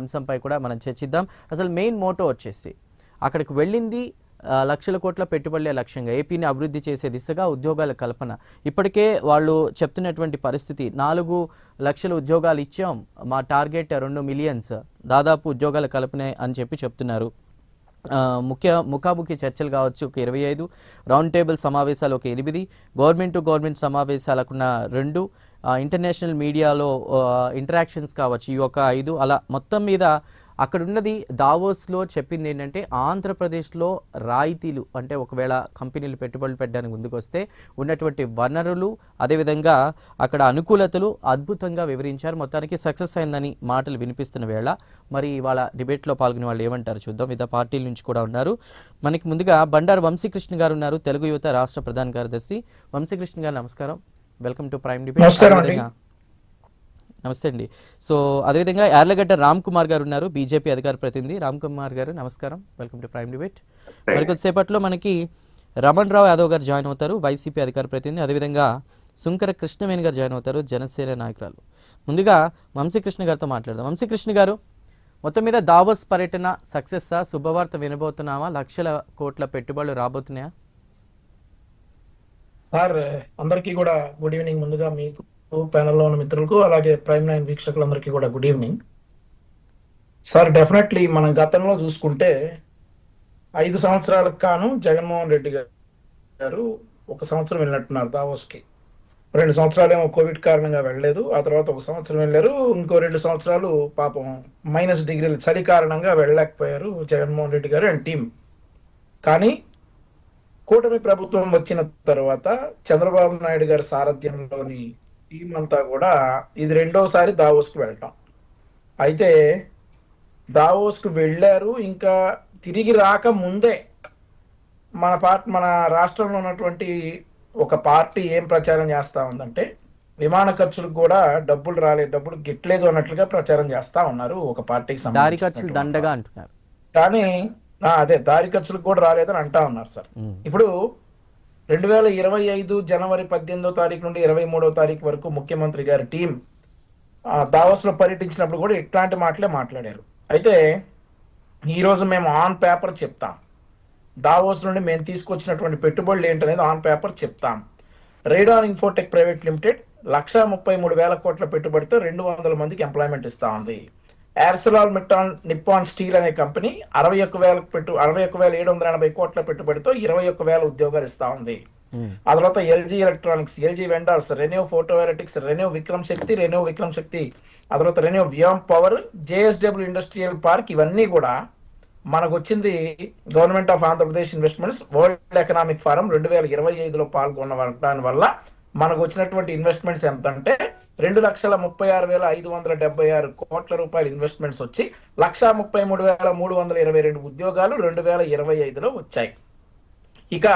అంశంపై కూడా మనం చర్చిద్దాం. అసలు మెయిన్ మోటో వచ్చేసి అక్కడికి వెళ్ళింది లక్షల కోట్ల పెట్టుబడులే లక్ష్యంగా ఏపీని అభివృద్ధి చేసే దిశగా ఉద్యోగాల కల్పన. ఇప్పటికే వాళ్ళు చెప్తున్నటువంటి పరిస్థితి 4 లక్షల ఉద్యోగాలు ఇచ్చాం, మా టార్గెట్ 2 మిలియన్స్ దాదాపు ఉద్యోగాల కల్పనే అని చెప్తున్నారు. ముఖాముఖి చర్చలు కావచ్చు ఒక 25, రౌండ్ టేబుల్ సమావేశాలు ఒక 8, గవర్నమెంట్ టు గవర్నమెంట్ సమావేశాలకున్న 2, ఇంటర్నేషనల్ మీడియాలో ఇంటరాక్షన్స్ కావచ్చు ఈ ఒక 5, అలా మొత్తం మీద అక్కడ ఉన్నది దావోస్లో చెప్పింది ఏంటంటే ఆంధ్రప్రదేశ్లో రాయితీలు అంటే ఒకవేళ కంపెనీలు పెట్టుబడులు పెట్టడానికి ముందుకు వస్తే ఉన్నటువంటి వనరులు అదేవిధంగా అక్కడ అనుకూలతలు అద్భుతంగా వివరించారు. మొత్తానికి సక్సెస్ అయిందని మాటలు వినిపిస్తున్న వేళ మరి ఇవాళ డిబేట్లో పాల్గొనే వాళ్ళు ఏమంటారు చూద్దాం. వివిధ పార్టీల నుంచి కూడా ఉన్నారు. మనకి ముందుగా బండారు వంశీకృష్ణ గారు ఉన్నారు, తెలుగు యువత రాష్ట్ర ప్రధాన కార్యదర్శి. వంశీకృష్ణ గారు నమస్కారం, వెల్కమ్ టు ప్రైమ్ డిబేట్. నమస్తే అండి. సో అదేవిధంగా యార్లగడ్డ రామ్ కుమార్ గారు ఉన్నారు, బీజేపీ అధికార ప్రతినిధి. రామ్ కుమార్ గారు నమస్కారం, వెల్కమ్ టు ప్రైమ్ డిబేట్. మరికొద్దిసేపట్లో మనకి రమణ్ రావు యాదవ్ గారు జాయిన్ అవుతారు, వైసీపీ అధికార ప్రతినిధి. అదేవిధంగా సుంకర కృష్ణవేణి గారు జాయిన్ అవుతారు, జనసేన నాయకురాలు. ముందుగా వంశీకృష్ణ గారితో మాట్లాడదాం. వంశీకృష్ణ గారు, మొత్తం మీద దావోస్ పర్యటన సక్సెస్, శుభవార్త వినబోతున్నామా? లక్షల కోట్ల పెట్టుబడులు రాబోతున్నాయా? సార్ అందరికీ కూడా గుడ్ ఈవినింగ్. ముందుగా మీకు ప్యానెల్లో ఉన్న మిత్రులకు అలాగే ప్రైమ్ 9 వీక్షకులందరికీ కూడా గుడ్ ఈవినింగ్. సార్ డెఫినెట్లీ మనం గతంలో చూసుకుంటే 5 సంవత్సరాలకు కాను జగన్మోహన్ రెడ్డి గారు 1 సంవత్సరం వెళ్ళినట్టున్నారు దావోస్కి. 2 సంవత్సరాలు ఏమో కోవిడ్ కారణంగా వెళ్ళలేదు, ఆ తర్వాత 1 సంవత్సరం వెళ్ళారు, ఇంకో 2 సంవత్సరాలు పాపం -డిగ్రీలు చలి కారణంగా వెళ్ళలేకపోయారు జగన్మోహన్ రెడ్డి గారు అండ్ టీం. కానీ కూటమి ప్రభుత్వం వచ్చిన తర్వాత చంద్రబాబు నాయుడు గారి సారథ్యంలోని టీం అంతా కూడా ఇది 2వసారి దావోస్కి వెళ్ళటం. అయితే దావోస్కి వెళ్ళారు, ఇంకా తిరిగి రాక ముందే మన రాష్ట్రంలో ఉన్నటువంటి ఒక పార్టీ ఏం ప్రచారం చేస్తా ఉందంటే విమాన ఖర్చులకు కూడా డబ్బులు గిట్లేదు అన్నట్లుగా ప్రచారం చేస్తా ఉన్నారు ఒక పార్టీకి సంబంధించి. దండగా అంటున్నారు. కానీ అదే దారి ఖర్చులకు కూడా రాలేదని అంటా ఉన్నారు సార్. ఇప్పుడు 2025 జనవరి 18వ తారీఖు నుండి 23వ తారీఖు వరకు ముఖ్యమంత్రి గారి టీం దావోస్లో పర్యటించినప్పుడు కూడా ఇట్లాంటి మాటలే మాట్లాడారు. అయితే ఈరోజు మేము ఆన్ పేపర్ చెప్తాం, దావోస్ నుండి మేము తీసుకొచ్చినటువంటి పెట్టుబడులు ఏంటనేది ఆన్ పేపర్ చెప్తాం. రేడాన్ ఇన్ఫోటెక్ ప్రైవేట్ లిమిటెడ్ 1,33,000 కోట్ల పెట్టుబడితో 200 మందికి ఎంప్లాయ్మెంట్ ఇస్తా ఉంది. ఆర్సెలాల్ మిట్టాన్ నిప్పాన్ స్టీల్ అనే కంపెనీ 61,780 కోట్ల పెట్టుబడితో 21,000 ఉద్యోగాలు ఇస్తా ఉంది. ఆ తర్వాత LG electronics, LG vendors, ReNew photoelectrics, ReNew Vikram Shakti, ఆ తర్వాత ReNew Vyom power, JSW industrial park, ఇవన్నీ కూడా మనకు వచ్చింది government of Andhra Pradesh investments world economic forum 2025లో పాల్గొనడం వల్ల మనకు వచ్చినటువంటి ఇన్వెస్ట్మెంట్స్ ఎంత అంటే 2,36,576 కోట్ల రూపాయల ఇన్వెస్ట్మెంట్స్ వచ్చి 1,33,322 ఉద్యోగాలు 2025లో వచ్చాయి. ఇక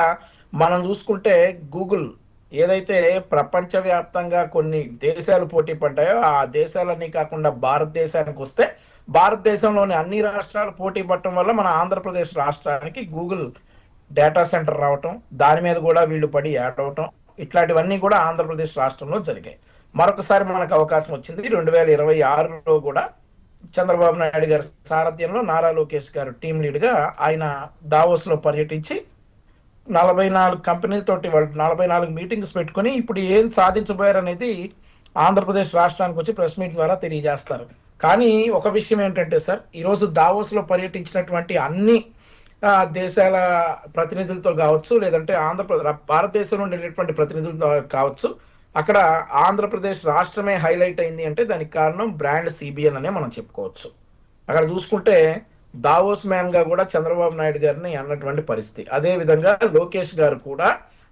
మనం చూసుకుంటే గూగుల్ ఏదైతే ప్రపంచవ్యాప్తంగా కొన్ని దేశాలు పోటీ పడ్డాయో ఆ దేశాలన్నీ కాకుండా భారతదేశానికి వస్తే భారతదేశంలోని అన్ని రాష్ట్రాలు పోటీ పడటం వల్ల మన ఆంధ్రప్రదేశ్ రాష్ట్రానికి గూగుల్ డేటా సెంటర్ రావటం, దాని మీద కూడా వీళ్ళు పడి యాడ్ అవటం, ఇట్లాంటివన్నీ కూడా ఆంధ్రప్రదేశ్ రాష్ట్రంలో జరిగాయి. మరొకసారి మనకు అవకాశం వచ్చింది 2026లో కూడా చంద్రబాబు నాయుడు గారి సారథ్యంలో నారా లోకేష్ గారు టీం లీడ్గా ఆయన దావోస్లో పర్యటించి 44 కంపెనీలతోటి వాళ్ళు 44 మీటింగ్స్ పెట్టుకుని ఇప్పుడు ఏం సాధించబోయారనేది ఆంధ్రప్రదేశ్ రాష్ట్రానికి వచ్చి ప్రెస్ మీట్ ద్వారా తెలియజేస్తారు. కానీ ఒక విషయం ఏంటంటే సార్, ఈరోజు దావోస్లో పర్యటించినటువంటి అన్ని దేశాల ప్రతినిధులతో కావచ్చు, లేదంటే భారతదేశం నుండి వెళ్ళినటువంటి ప్రతినిధులతో కావచ్చు, అక్కడ ఆంధ్రప్రదేశ్ రాష్ట్రమే హైలైట్ అయింది అంటే దానికి కారణం బ్రాండ్ సిబిఎన్ అనే మనం చెప్పుకోవచ్చు. అక్కడ చూసుకుంటే దావోస్ మ్యాన్ గా కూడా చంద్రబాబు నాయుడు గారిని అన్నటువంటి పరిస్థితి. అదే విధంగా లోకేష్ గారు కూడా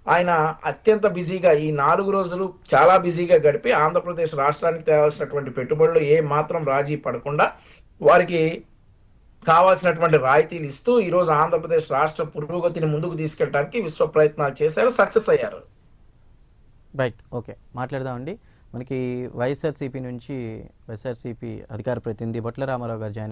ఆయన అత్యంత బిజీగా ఈ 4 రోజులు చాలా బిజీగా గడిపి ఆంధ్రప్రదేశ్ రాష్ట్రానికి తేవాల్సినటువంటి పెట్టుబడులు ఏ మాత్రం రాజీ పడకుండా వారికి కావాల్సినటువంటి రాయితీలు ఇస్తూ ఈరోజు ఆంధ్రప్రదేశ్ రాష్ట్ర పురోగతిని ముందుకు తీసుకెళ్ళడానికి విశ్వ ప్రయత్నాలు చేశారు, సక్సెస్ అయ్యారు. రైట్, ఓకే, మాట్లాడదామండి. మనకి వైఎస్ఆర్సీపీ నుంచి వైఎస్ఆర్సీపీ అధికార ప్రతినిధి బొట్ల రామారావు గారు జాయిన్